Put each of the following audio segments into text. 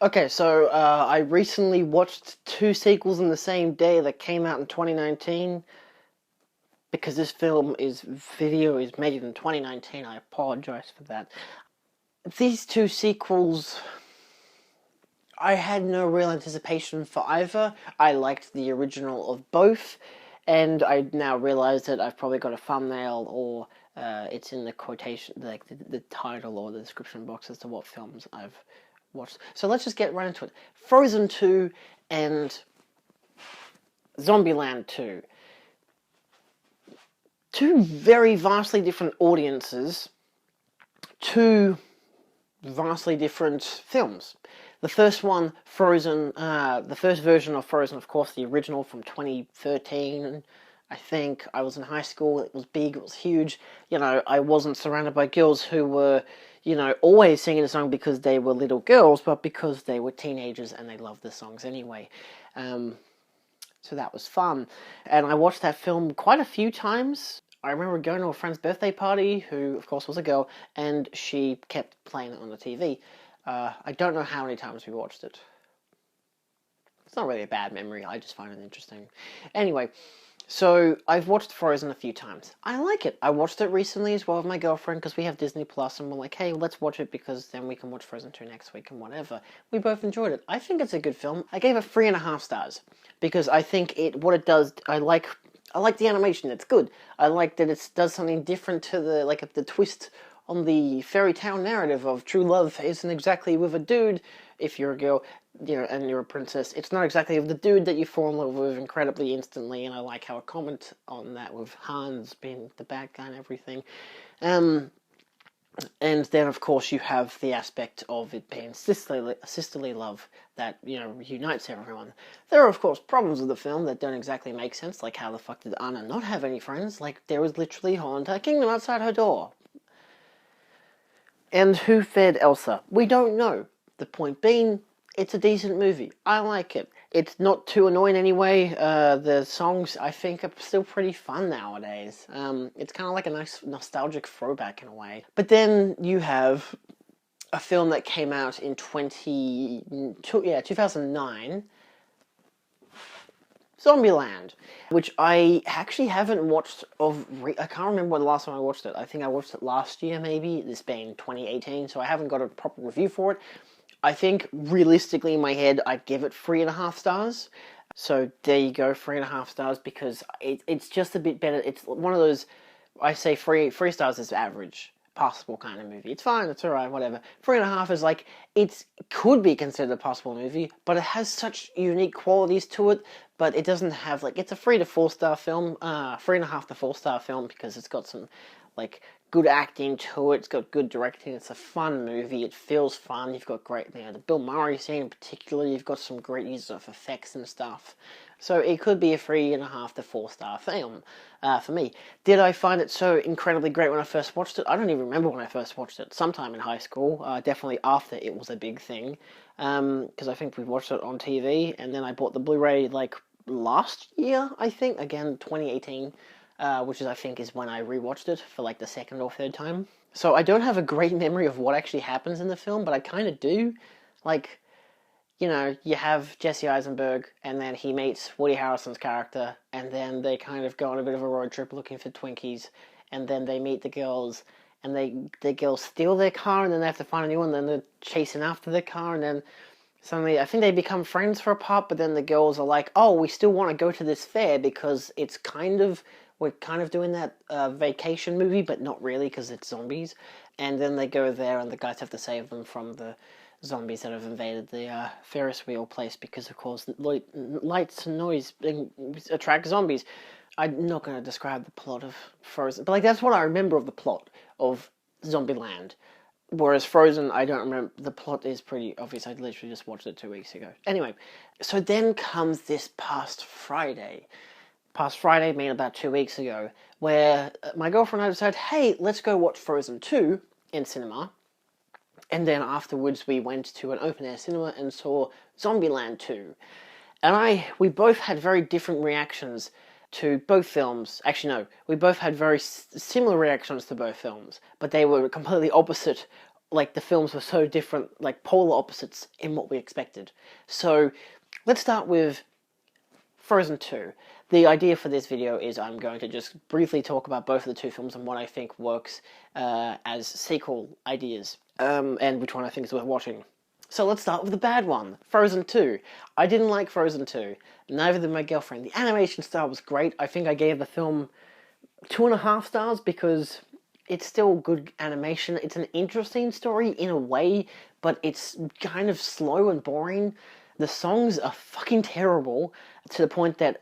Okay, so I recently watched two sequels in the same day that came out in 2019. Because this video is made in 2019, I apologize for that. These two sequels, I had no real anticipation for either. I liked the original of both, and I now realize that I've probably got a thumbnail or it's in the quotation, like the title or the description box as to what films I've watched. So let's just get right into it. Frozen 2 and Zombieland 2. Two very vastly different audiences, two vastly different films. The first one, Frozen, the first version of Frozen, of course, the original from 2013, I think. I was in high school, it was big, it was huge. You know, I wasn't surrounded by girls who were, always singing the song because they were little girls, but because they were teenagers and they loved the songs anyway. So that was fun. And I watched that film quite a few times. I remember going to a friend's birthday party, who of course was a girl, and she kept playing it on the TV. I don't know how many times we watched it. It's not really a bad memory, I just find it interesting. Anyway, so I've watched Frozen a few times. I like it. I watched it recently as well with my girlfriend because we have Disney Plus, and we're like, hey, let's watch it because then we can watch Frozen 2 next week and whatever. We both enjoyed it. I think it's a good film. I gave it 3.5 stars because I think what it does, I like the animation. It's good. I like that it does something different to the twist on the fairy tale narrative of true love isn't exactly with a dude if you're a girl, and you're a princess. It's not exactly with the dude that you fall in love with incredibly instantly, and I like how it comment on that with Hans being the bad guy and everything. And then, of course, you have the aspect of it being sisterly love that, unites everyone. There are, of course, problems with the film that don't exactly make sense, like how the fuck did Anna not have any friends? Like, there was literally a whole entire kingdom outside her door. And who fed Elsa? We don't know. The point being, it's a decent movie. I like it. It's not too annoying anyway. The songs, I think, are still pretty fun nowadays. It's kind of like a nice nostalgic throwback in a way. But then you have a film that came out in 2009, Zombieland, which I actually haven't watched I can't remember when the last time I watched it. I think I watched it last year, maybe, this being 2018, so I haven't got a proper review for it. I think, realistically, in my head, I'd give it 3.5 stars. So there you go, 3.5 stars, because it's just a bit better. It's one of those, I say 3 stars is average, passable kind of movie. It's fine, it's alright, whatever. 3.5 is like, it could be considered a passable movie, but it has such unique qualities to it, but it doesn't have, it's a 3 to 4 star film, 3.5 to 4 star film, because it's got some, good acting to it, it's got good directing, it's a fun movie, it feels fun, you've got great, the Bill Murray scene in particular, you've got some great use of effects and stuff. So it could be a 3.5 to 4 star film, for me. Did I find it so incredibly great when I first watched it? I don't even remember when I first watched it, sometime in high school, definitely after it was a big thing, because I think we watched it on TV, and then I bought the Blu-ray, last year, I think, again, 2018, which I think is when I rewatched it for the second or third time. So I don't have a great memory of what actually happens in the film, but I kind of do. You have Jesse Eisenberg, and then he meets Woody Harrelson's character, and then they kind of go on a bit of a road trip looking for Twinkies, and then they meet the girls, and the girls steal their car, and then they have to find a new one, and then they're chasing after the car, and then suddenly, I think they become friends for a part, but then the girls are like, oh, we still want to go to this fair because we're kind of doing that vacation movie, but not really because it's zombies. And then they go there and the guys have to save them from the zombies that have invaded the Ferris wheel place because, of course, lights and noise attract zombies. I'm not going to describe the plot of Frozen, but that's what I remember of the plot of Zombieland. Whereas Frozen, I don't remember. The plot is pretty obvious. I literally just watched it 2 weeks ago. Anyway, so then comes this past Friday. Past Friday, mean about 2 weeks ago, where my girlfriend and I decided, hey, let's go watch Frozen 2 in cinema. And then afterwards, we went to an open-air cinema and saw Zombieland 2. And we both had very different reactions to both films. Actually, no, we both had very similar reactions to both films, but they were completely opposite like the films were so different, like polar opposites in what we expected. So let's start with Frozen 2. The idea for this video is I'm going to just briefly talk about both of the two films and what I think works as sequel ideas, and which one I think is worth watching. So let's start with the bad one, Frozen 2. I didn't like Frozen 2, neither did my girlfriend. The animation style was great. I think I gave the film 2.5 stars because it's still good animation. It's an interesting story in a way, but it's kind of slow and boring. The songs are fucking terrible, to the point that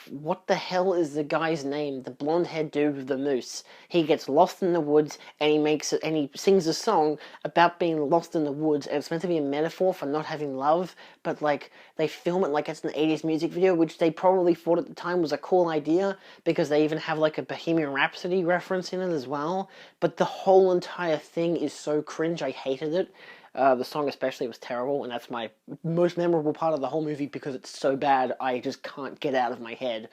what the hell is the guy's name? The blonde-haired dude with the moose. He gets lost in the woods, and he sings a song about being lost in the woods, and it's meant to be a metaphor for not having love, but like they film it like it's an 80s music video, which they probably thought at the time was a cool idea, because they even have like a Bohemian Rhapsody reference in it as well. But the whole entire thing is so cringe, I hated it. The song especially was terrible, and that's my most memorable part of the whole movie because it's so bad I just can't get out of my head.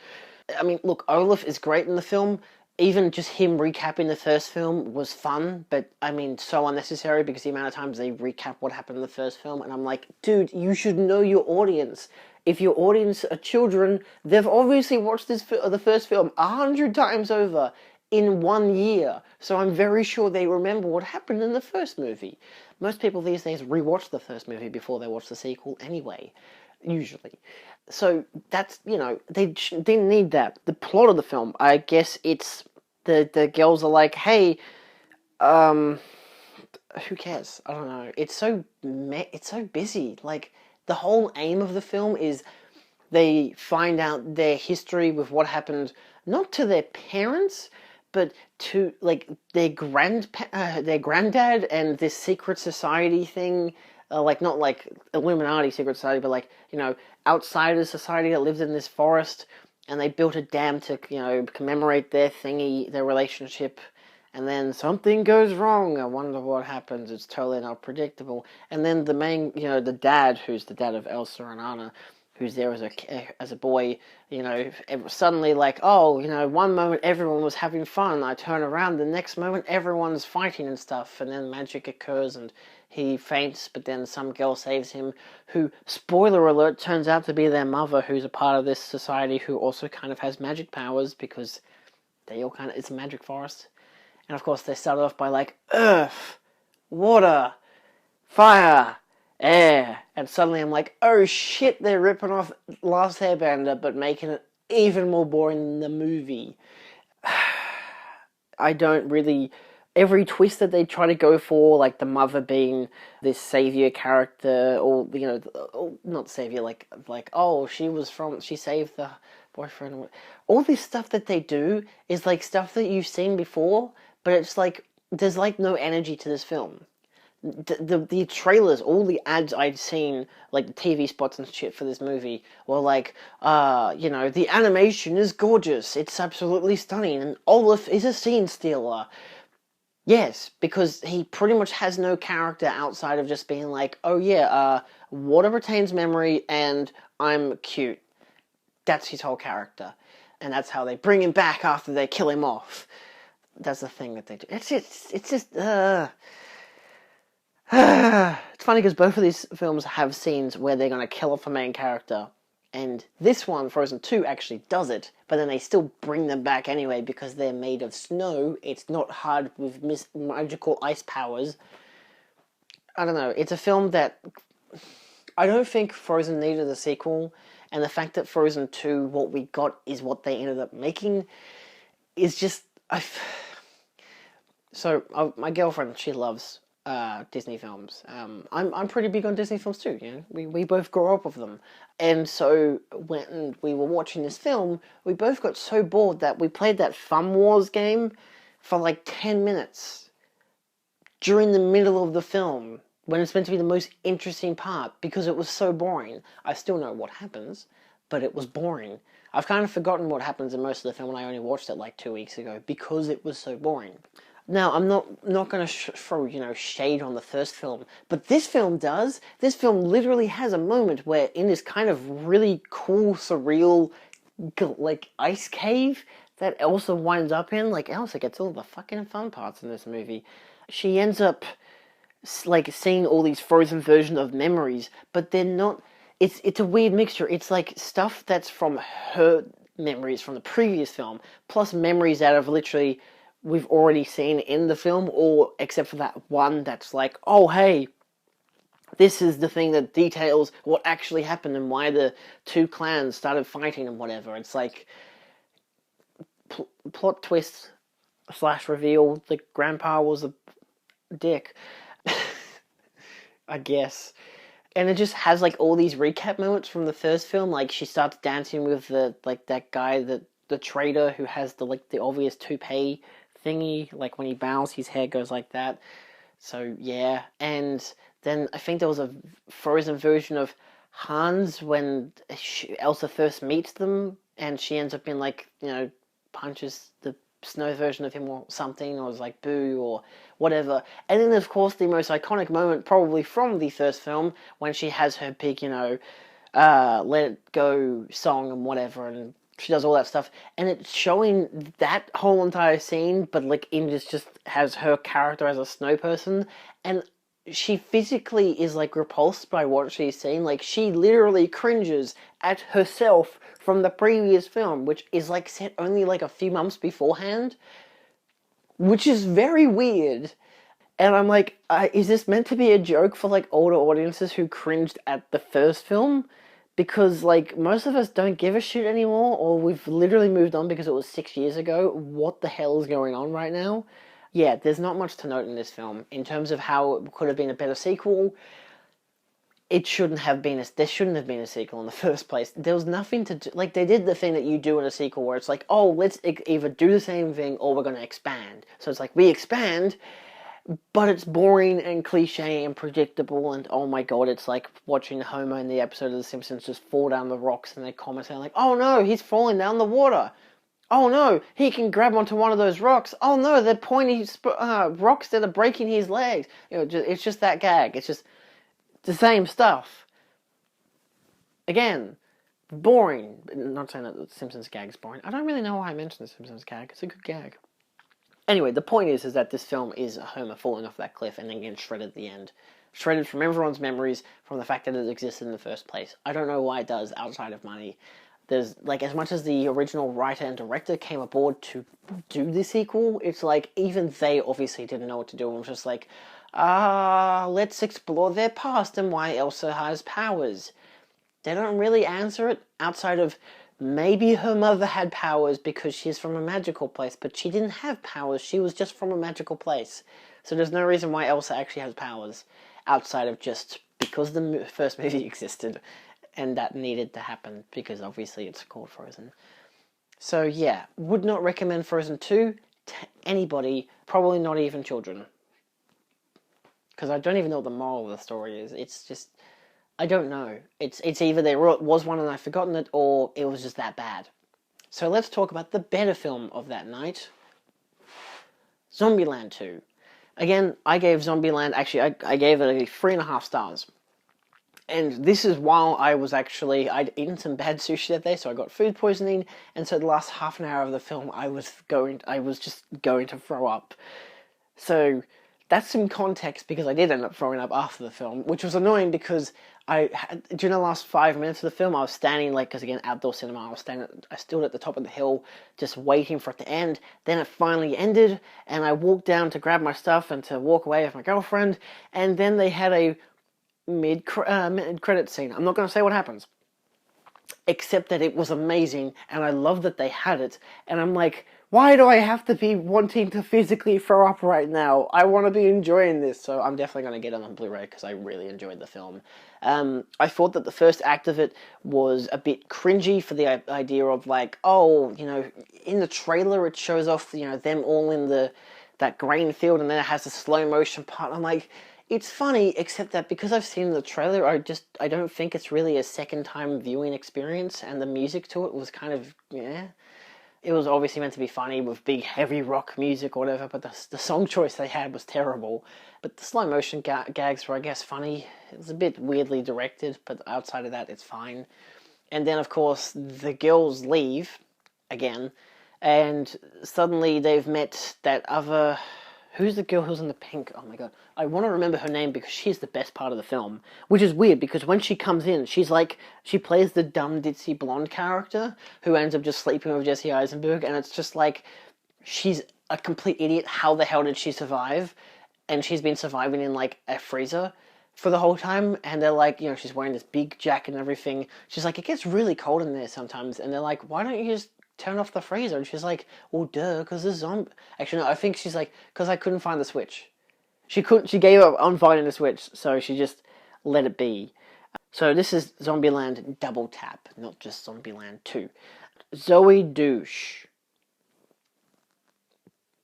I mean, look, Olaf is great in the film. Even just him recapping the first film was fun, but I mean, so unnecessary because the amount of times they recap what happened in the first film, and I'm like, dude, you should know your audience. If your audience are children, they've obviously watched the first film 100 times over in 1 year, so I'm very sure they remember what happened in the first movie. Most people these days rewatch the first movie before they watch the sequel anyway, usually. So that's, they didn't need that. The plot of the film, I guess it's the girls are like, hey, who cares? I don't know. It's so busy. Like, the whole aim of the film is they find out their history with what happened, not to their parents, but to like their granddad and this secret society thing, like not like Illuminati secret society, but like outsiders society that lives in this forest, and they built a dam to commemorate their relationship, and then something goes wrong. I wonder what happens. It's totally not predictable. And then the main, the dad, who's the dad of Elsa and Anna, who's there as a boy, suddenly like, oh, one moment everyone was having fun, I turn around, the next moment everyone's fighting and stuff, and then magic occurs and he faints, but then some girl saves him, who, spoiler alert, turns out to be their mother, who's a part of this society, who also kind of has magic powers, because it's a magic forest. And of course they started off by like, earth, water, fire, air, and suddenly I'm like, oh shit, they're ripping off Last Airbender, but making it even more boring than the movie. I don't really... Every twist that they try to go for, like the mother being this savior character, or, not savior, like, oh, she saved the boyfriend. All this stuff that they do is like stuff that you've seen before, but it's like, there's like no energy to this film. The trailers, all the ads I'd seen, like the TV spots and shit for this movie, were like, the animation is gorgeous, it's absolutely stunning, and Olaf is a scene stealer. Yes, because he pretty much has no character outside of just being like, oh yeah, water retains memory and I'm cute. That's his whole character. And that's how they bring him back after they kill him off. That's the thing that they do. It's just, it's funny because both of these films have scenes where they're going to kill off the main character, and this one, Frozen 2, actually does it, but then they still bring them back anyway because they're made of snow. It's not hard with magical ice powers. I don't know, it's a film that... I don't think Frozen needed a sequel, and the fact that Frozen 2, what we got is what they ended up making, is just... So, my girlfriend, she loves Disney films. I'm pretty big on Disney films too, we both grew up with them. And so, when we were watching this film, we both got so bored that we played that Fun Wars game for like 10 minutes during the middle of the film, when it's meant to be the most interesting part, because it was so boring. I still know what happens, but it was boring. I've kind of forgotten what happens in most of the film, and I only watched it like 2 weeks ago, because it was so boring. Now, I'm not going to throw, shade on the first film, but this film does. This film literally has a moment where, in this kind of really cool, surreal, like, ice cave that Elsa winds up in, like, Elsa gets all the fucking fun parts in this movie. she ends up like seeing all these frozen versions of memories, but they're not. It's a weird mixture. It's like stuff that's from her memories from the previous film, plus memories that have literally we've already seen in the film, or except for that one that's like, oh hey, this is the thing that details what actually happened and why the two clans started fighting and whatever. It's like plot twist slash reveal. The grandpa was a dick, I guess. And it just has like all these recap moments from the first film. Like she starts dancing with the like that guy, the trader who has the like the obvious toupee thingy. Like when he bows, his hair goes like that. So yeah, and then I think there was a frozen version of Hans when Elsa first meets them, and she ends up being like, punches the snow version of him or something, or is like boo or whatever. And then of course the most iconic moment probably from the first film when she has her big, let it go song and whatever, and she does all that stuff, and it's showing that whole entire scene, but like in just has her character as a snow person, and she physically is like repulsed by what she's seen. Like she literally cringes at herself from the previous film, which is like set only like a few months beforehand, which is very weird. And I'm like, is this meant to be a joke for like older audiences who cringed at the first film? Because like most of us don't give a shit anymore, or we've literally moved on because it was 6 years ago. What the hell is going on right now? Yeah, there's not much to note in this film in terms of how it could have been a better sequel. It shouldn't have been there shouldn't have been a sequel in the first place. There was nothing to do. Like, they did the thing that you do in a sequel where it's like, oh, let's either do the same thing or we're going to expand. So it's like, we expand, but it's boring and cliche and predictable, and oh my god, it's like watching Homer in the episode of The Simpsons just fall down the rocks, and they comment saying like, oh no, he's falling down the water. Oh no, he can grab onto one of those rocks. Oh no, they're pointy rocks that are breaking his legs. It's just that gag. It's just the same stuff. Again, boring. Not saying that The Simpsons gag is boring. I don't really know why I mentioned The Simpsons gag. It's a good gag. Anyway, the point is that this film is Homer falling off that cliff and then getting shredded at the end. Shredded from everyone's memories, from the fact that it existed in the first place. I don't know why it does, outside of money. There's, like, as much as the original writer and director came aboard to do the sequel, it's like, even they obviously didn't know what to do, and was just like, let's explore their past and why Elsa has powers. They don't really answer it, outside of, maybe her mother had powers because she's from a magical place, but she didn't have powers, she was just from a magical place. So there's no reason why Elsa actually has powers, outside of just because the first movie existed, and that needed to happen, because obviously it's called Frozen. So yeah, would not recommend Frozen 2 to anybody, probably not even children. Because I don't even know what the moral of the story is. It's just, I don't know. It's either there was one and I've forgotten it, or it was just that bad. So let's talk about the better film of that night, Zombieland 2. Again, I gave Zombieland, actually, I gave it 3.5 stars. And this is while I'd eaten some bad sushi that day, so I got food poisoning, and so the last half an hour of the film, I was just going to throw up. So that's some context, because I did end up throwing up after the film, which was annoying because during the last 5 minutes of the film, I was standing, like, because again, outdoor cinema, I stood at the top of the hill, just waiting for it to end. Then it finally ended, and I walked down to grab my stuff and to walk away with my girlfriend, and then they had a mid-credit scene. I'm not going to say what happens, except that it was amazing, and I love that they had it, and I'm like, why do I have to be wanting to physically throw up right now? I want to be enjoying this, so I'm definitely going to get it on Blu-ray, because I really enjoyed the film. I thought that the first act of it was a bit cringy for the idea of like, oh, in the trailer it shows off, them all in that grain field, and then it has a slow motion part. I'm like, it's funny, except that because I've seen the trailer, I don't think it's really a second time viewing experience, and the music to it was kind of, yeah. It was obviously meant to be funny with big heavy rock music or whatever, but the song choice they had was terrible. But the slow motion gags were, I guess, funny. It was a bit weirdly directed, but outside of that, it's fine. And then, of course, the girls leave, again, and suddenly they've met that other, Who's the girl who's in the pink? Oh my god. I want to remember her name because she's the best part of the film. Which is weird because when she comes in, she's like, she plays the dumb ditzy blonde character who ends up just sleeping with Jesse Eisenberg, and it's just like, she's a complete idiot. How the hell did she survive? And she's been surviving in like a freezer for the whole time, and they're like, you know, she's wearing this big jacket and everything. She's like, it gets really cold in there sometimes, and they're like, why don't you just turn off the freezer? And she's like, well, duh, because the zombie... Actually, no, I think she's like, because I couldn't find the switch. She gave up on finding the switch, so she just let it be. So this is Zombieland Double Tap, not just Zombieland 2. Zoe Douche.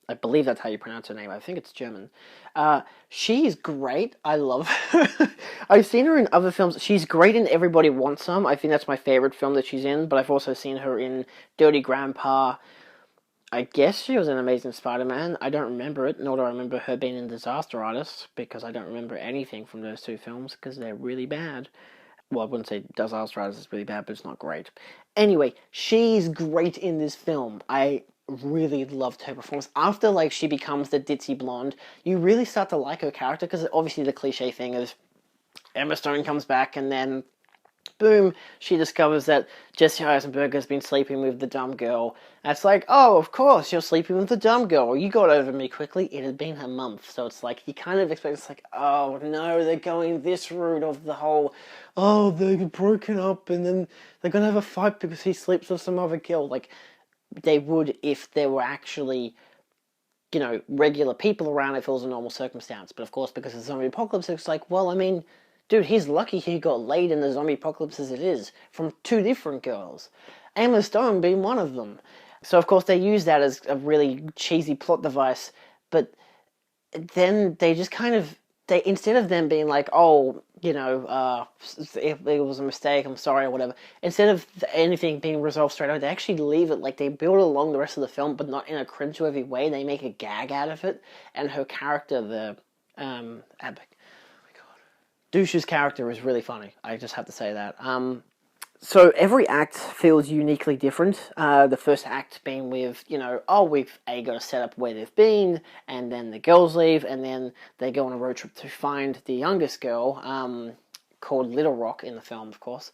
I believe that's how you pronounce her name. I think it's German. She's great. I love her. I've seen her in other films. She's great in Everybody Wants Some. I think that's my favorite film that she's in, but I've also seen her in Dirty Grandpa. I guess she was in Amazing Spider-Man. I don't remember it, nor do I remember her being in Disaster Artist, because I don't remember anything from those two films, because they're really bad. Well, I wouldn't say Disaster Artist is really bad, but it's not great. Anyway, she's great in this film. I really loved her performance. After, like, she becomes the ditzy blonde, you really start to like her character, because obviously the cliche thing is Emma Stone comes back, and then boom, she discovers that Jesse Eisenberg has been sleeping with the dumb girl. And it's like, oh, of course, you're sleeping with the dumb girl. You got over me quickly. It had been a month. So it's like, you kind of expect, it's like, oh, no, they're going this route of the whole, oh, they've broken up, and then they're going to have a fight because he sleeps with some other girl. Like, they would if there were actually, you know, regular people around if it was a normal circumstance. But of course, because of the zombie apocalypse, it's like, well, I mean, dude, he's lucky he got laid in the zombie apocalypse as it is, from two different girls. Emma Stone being one of them. So, of course, they use that as a really cheesy plot device, but then they just kind of, instead of them being like, oh, you know, if it was a mistake, I'm sorry, or whatever, instead of anything being resolved straight away, they actually leave it, like, they build it along the rest of the film, but not in a cringeworthy way. They make a gag out of it, and her character, Douche's character is really funny. I just have to say that. So every act feels uniquely different. The first act being with, you know, oh, we've got to set up where they've been, and then the girls leave, and then they go on a road trip to find the youngest girl, called Little Rock in the film, of course,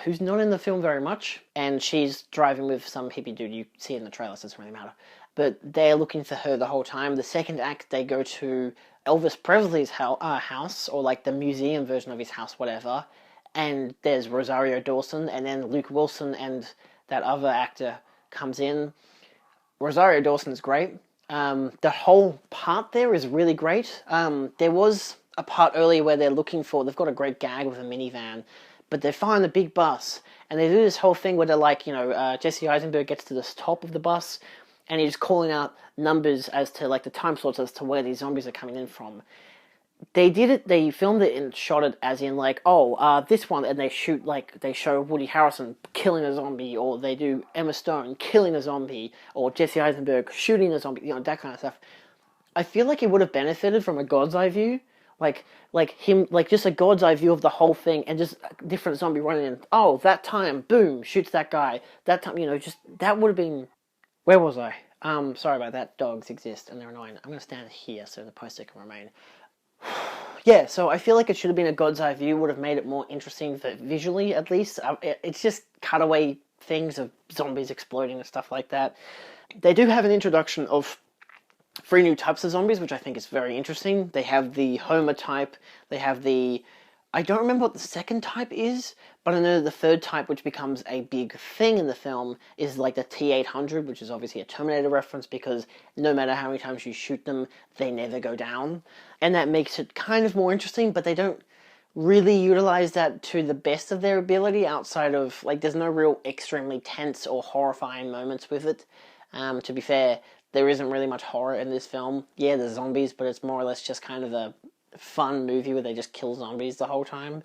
who's not in the film very much, and she's driving with some hippie dude. You see it in the trailer, so it doesn't really matter. But they're looking for her the whole time. The second act, they go to Elvis Presley's house, or like the museum version of his house, whatever, and there's Rosario Dawson, and then Luke Wilson and that other actor comes in. Rosario Dawson's great. The whole part there is really great. There was a part earlier where they've got a great gag with a minivan, but they find the big bus, and they do this whole thing where they're like, you know, Jesse Eisenberg gets to the top of the bus, and he's calling out numbers as to, like, the time slots as to where these zombies are coming in from. They filmed it and shot it as in, like, this one, and they show Woody Harrelson killing a zombie, or they do Emma Stone killing a zombie, or Jesse Eisenberg shooting a zombie, you know, that kind of stuff. I feel like it would have benefited from a god's eye view, like just a god's eye view of the whole thing, and just a different zombie running in. Oh, that time, boom, shoots that guy. That time, you know, just, that would have been... Where was I? Sorry about that. Dogs exist, and they're annoying. I'm going to stand here so the poster can remain. Yeah, so I feel like it should have been a god's eye view, would have made it more interesting visually, at least. It's just cutaway things of zombies exploding and stuff like that. They do have an introduction of 3 new types of zombies, which I think is very interesting. They have the Homer type, they have the... I don't remember what the second type is, but I know the third type, which becomes a big thing in the film, is like the T-800, which is obviously a Terminator reference, because no matter how many times you shoot them, they never go down. And that makes it kind of more interesting, but they don't really utilize that to the best of their ability outside of, like, there's no real extremely tense or horrifying moments with it. To be fair, there isn't really much horror in this film. Yeah, there's zombies, but it's more or less just kind of a fun movie where they just kill zombies the whole time.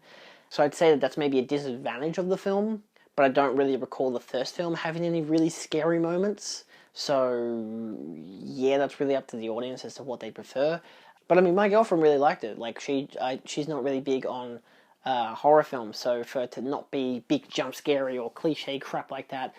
So I'd say that that's maybe a disadvantage of the film, but I don't really recall the first film having any really scary moments. So yeah, that's really up to the audience as to what they prefer. But I mean, my girlfriend really liked it. Like, she's not really big on horror films, so for it to not be big jump scary or cliche crap like that,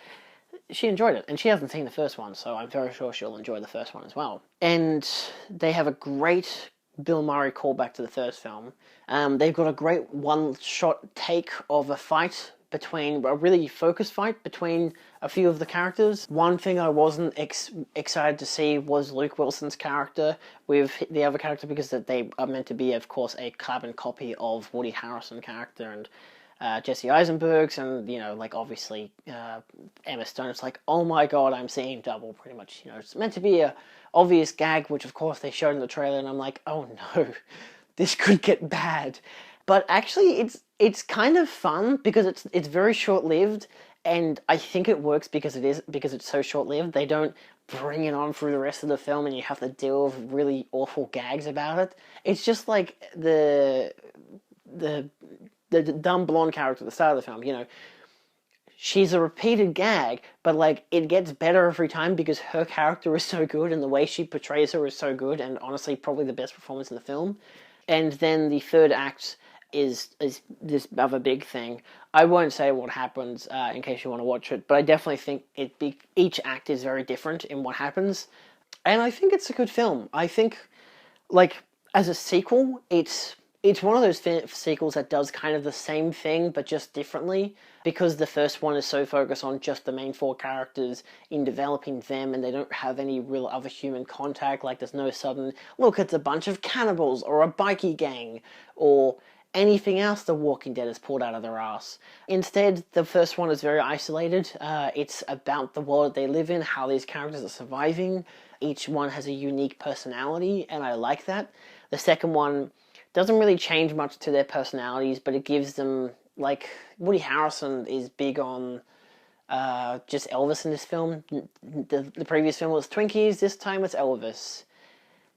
she enjoyed it, and she hasn't seen the first one, so I'm very sure she'll enjoy the first one as well. And they have a great Bill Murray callback to the first film. They've got a great one-shot take of a fight between, a really focused fight between a few of the characters. One thing I wasn't excited to see was Luke Wilson's character with the other character, because they are meant to be, of course, a carbon copy of Woody Harrelson character and Jesse Eisenberg's, and obviously Emma Stone. It's like, oh my god, I'm seeing double, pretty much. It's meant to be a obvious gag, which of course they showed in the trailer, and I'm like, oh no, this could get bad. But actually, it's kind of fun because it's very short lived, and I think it works because it's so short lived. They don't bring it on through the rest of the film, and you have to deal with really awful gags about it. It's just like the dumb blonde character at the start of the film, she's a repeated gag, but it gets better every time because her character is so good and the way she portrays her is so good, and honestly probably the best performance in the film. And then the third act is this other big thing. I won't say what happens in case you want to watch it, but I definitely think each act is very different in what happens, and I think it's a good film. I think, as a sequel, it's one of those sequels that does kind of the same thing, but just differently, because the first one is so focused on just the main four characters in developing them, and they don't have any real other human contact. There's no sudden, look, it's a bunch of cannibals, or a bikie gang, or anything else The Walking Dead has pulled out of their ass. Instead, the first one is very isolated. It's about the world they live in, how these characters are surviving. Each one has a unique personality, and I like that. The second one doesn't really change much to their personalities, but it gives them, Woody Harrelson is big on just Elvis in this film. The previous film was Twinkies, this time it's Elvis.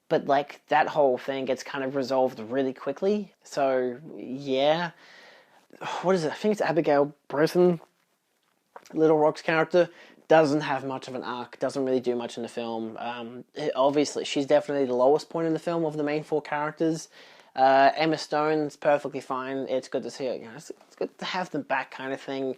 But, that whole thing gets kind of resolved really quickly. So, yeah. What is it? I think it's Abigail Breslin, Little Rock's character. Doesn't have much of an arc, doesn't really do much in the film. Obviously, she's definitely the lowest point in the film of the main four characters. Emma Stone's perfectly fine. It's good to see her. It's good to have them back, kind of thing.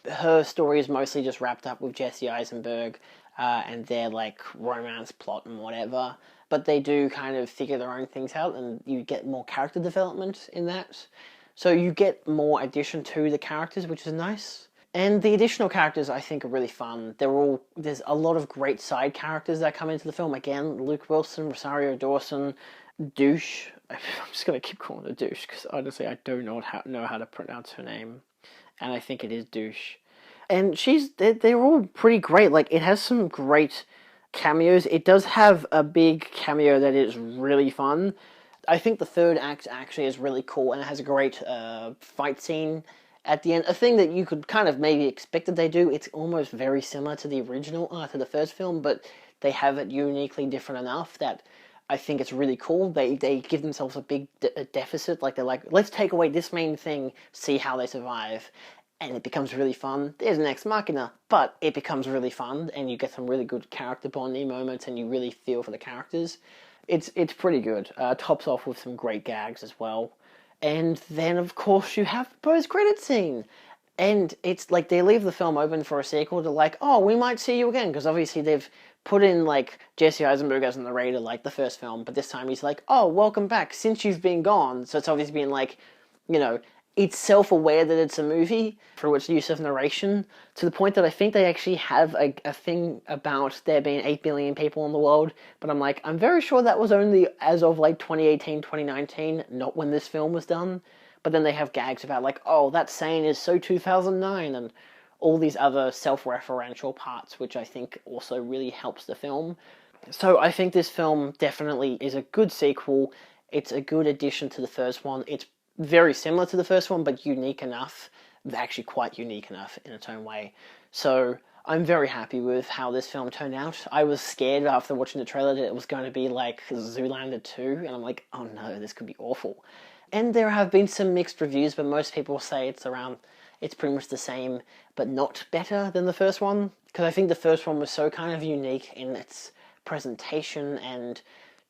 Her story is mostly just wrapped up with Jesse Eisenberg and their romance plot and whatever. But they do kind of figure their own things out, and you get more character development in that. So you get more addition to the characters, which is nice. And the additional characters, I think, are really fun. There's a lot of great side characters that come into the film. Again, Luke Wilson, Rosario Dawson, Douche. I'm just going to keep calling her Douche, because honestly, I don't know how to pronounce her name. And I think it is Douche. And they're all pretty great. It has some great cameos. It does have a big cameo that is really fun. I think the third act actually is really cool, and it has a great fight scene at the end. A thing that you could kind of maybe expect that they do. It's almost very similar to the original, to the first film, but they have it uniquely different enough that I think it's really cool. They give themselves a big deficit. They're like, let's take away this main thing, see how they survive. And it becomes really fun. There's an ex machina, but it becomes really fun, and you get some really good character bonding moments, and you really feel for the characters. It's pretty good. Tops off with some great gags as well. And then, of course, you have the post-credit scene. And it's they leave the film open for a sequel to oh, we might see you again, because obviously they've put in Jesse Eisenberg as a narrator the first film, but this time he's oh, welcome back, since you've been gone. So it's obviously been it's self-aware that it's a movie through its use of narration, to the point that I think they actually have a thing about there being 8 billion people in the world, but I'm very sure that was only as of 2018, 2019, not when this film was done. But then they have gags about oh, that saying is so 2009, and all these other self-referential parts, which I think also really helps the film. So I think this film definitely is a good sequel. It's a good addition to the first one. It's very similar to the first one, but unique enough, actually quite unique enough in its own way. So I'm very happy with how this film turned out. I was scared after watching the trailer that it was going to be like Zoolander 2, and I'm like, oh no, this could be awful. And there have been some mixed reviews, but most people say it's pretty much the same, but not better than the first one, because I think the first one was so kind of unique in its presentation and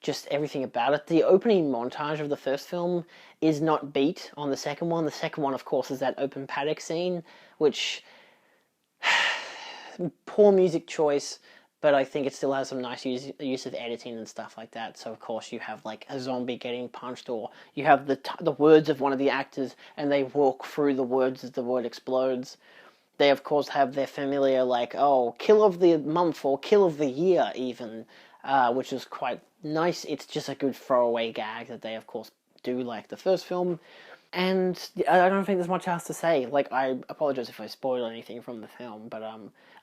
just everything about it. The opening montage of the first film is not beat on the second one. The second one, of course, is that open paddock scene, which poor music choice, but I think it still has some nice use of editing and stuff like that. So of course you have like a zombie getting punched, or you have the words of one of the actors and they walk through the words as the word explodes. They of course have their familiar like, oh, kill of the month or kill of the year even, which is quite nice. It's just a good throwaway gag that they of course do like the first film. And I don't think there's much else to say. Like, I apologize if I spoil anything from the film, but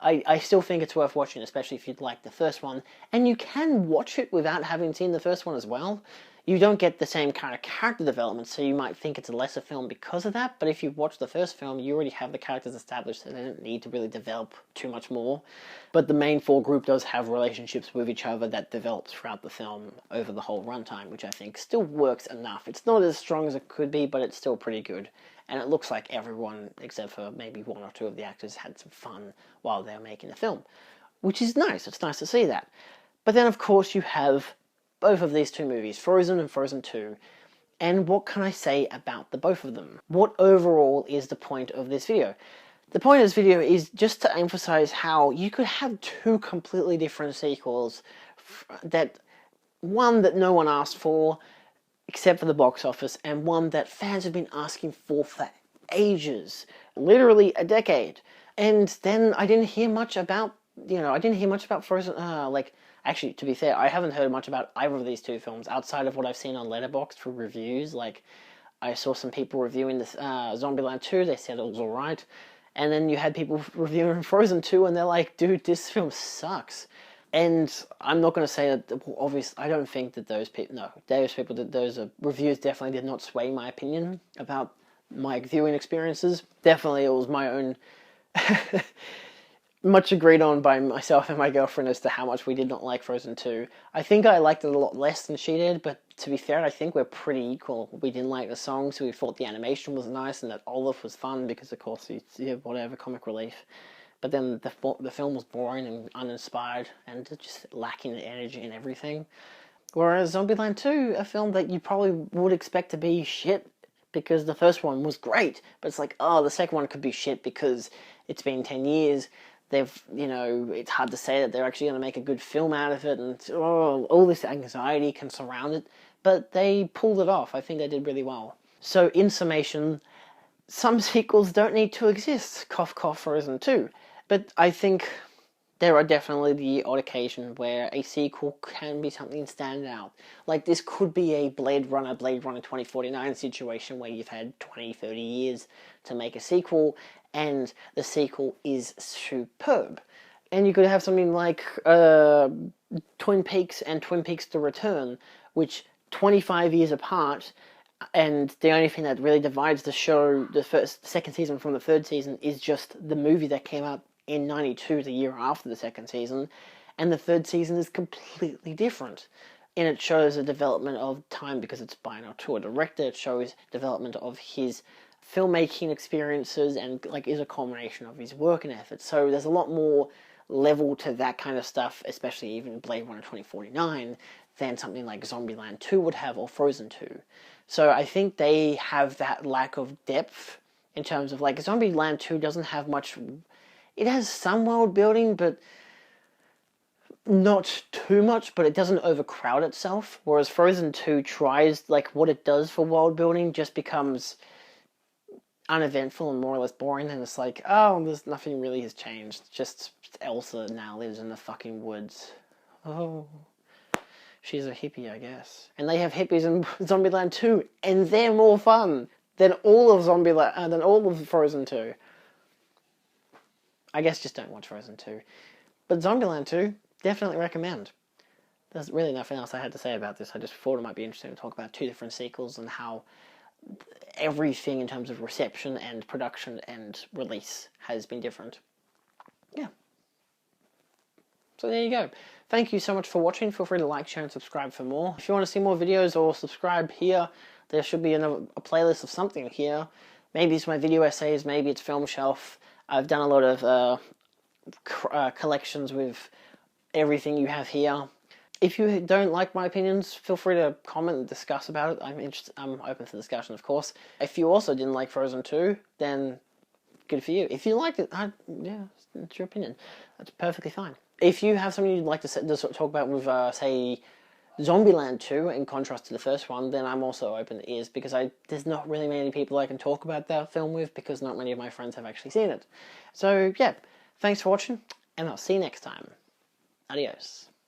I still think it's worth watching, especially if you'd like the first one. And you can watch it without having seen the first one as well. You don't get the same kind of character development, so you might think it's a lesser film because of that, but if you watch the first film, you already have the characters established, so they don't need to really develop too much more. But the main four group does have relationships with each other that develops throughout the film over the whole runtime, which I think still works enough. It's not as strong as it could be, but it's still pretty good. And it looks like everyone, except for maybe one or two of the actors, had some fun while they were making the film, which is nice. It's nice to see that. But then, of course, you have both of these two movies, Frozen and Frozen 2, and what can I say about the both of them? What overall is the point of this video? The point of this video is just to emphasize how you could have two completely different sequels, that one that no one asked for, except for the box office, and one that fans have been asking for ages, literally a decade. And then I didn't hear much about, Frozen, actually, to be fair, I haven't heard much about either of these two films outside of what I've seen on Letterboxd for reviews. Like, I saw some people reviewing this Zombieland 2, they said it was alright. And then you had people reviewing Frozen 2, and they're like, dude, this film sucks. And I'm not going to say that, obviously, I don't think that those reviews definitely did not sway my opinion about my viewing experiences. Definitely, it was my own... much agreed on by myself and my girlfriend as to how much we did not like Frozen 2. I think I liked it a lot less than she did, but to be fair, I think we're pretty equal. We didn't like the songs, we thought the animation was nice, and that Olaf was fun because, of course, he's whatever, comic relief. But then the film was boring and uninspired and just lacking in energy and everything. Whereas Zombieland 2, a film that you probably would expect to be shit because the first one was great, but it's like, oh, the second one could be shit because it's been 10 years. It's hard to say that they're actually going to make a good film out of it, and all this anxiety can surround it, but they pulled it off. I think they did really well. So, in summation, some sequels don't need to exist. Cough, cough, Frozen 2. But I think there are definitely the odd occasion where a sequel can be something stand out. Like, this could be a Blade Runner 2049 situation where you've had 20, 30 years to make a sequel, and the sequel is superb. And you could have something like Twin Peaks and Twin Peaks The Return, which 25 years apart, and the only thing that really divides the show, the second season from the third season, is just the movie that came out in 92, the year after the second season, and the third season is completely different. And it shows a development of time because it's by an auteur director. It shows development of his filmmaking experiences and is a culmination of his work and effort. So there's a lot more level to that kind of stuff, especially even Blade Runner 2049, than something like Zombieland 2 would have, or Frozen 2. So I think they have that lack of depth in terms of, Zombieland 2 doesn't have much... It has some world building, but not too much, but it doesn't overcrowd itself, whereas Frozen 2 tries, what it does for world building just becomes uneventful and more or less boring, and it's like, oh, there's nothing really has changed, just Elsa now lives in the fucking woods. Oh, she's a hippie, I guess. And they have hippies in Zombieland 2, and they're more fun than all of Frozen 2. I guess just don't watch Frozen 2. But Zombieland 2, definitely recommend. There's really nothing else I had to say about this. I just thought it might be interesting to talk about two different sequels and how everything in terms of reception and production and release has been different. Yeah. So there you go. Thank you so much for watching. Feel free to like, share, and subscribe for more. If you want to see more videos or subscribe here, there should be a playlist of something here. Maybe it's my video essays, maybe it's Film Shelf. I've done a lot of collections with everything you have here. If you don't like my opinions, feel free to comment and discuss about it. I'm open for discussion, of course. If you also didn't like Frozen 2, then good for you. If you liked it, yeah, it's your opinion. That's perfectly fine. If you have something you'd like to talk about with, say, Zombieland 2, in contrast to the first one, then I'm also open to ears, because there's not really many people I can talk about that film with, because not many of my friends have actually seen it. So, yeah, thanks for watching, and I'll see you next time. Adios.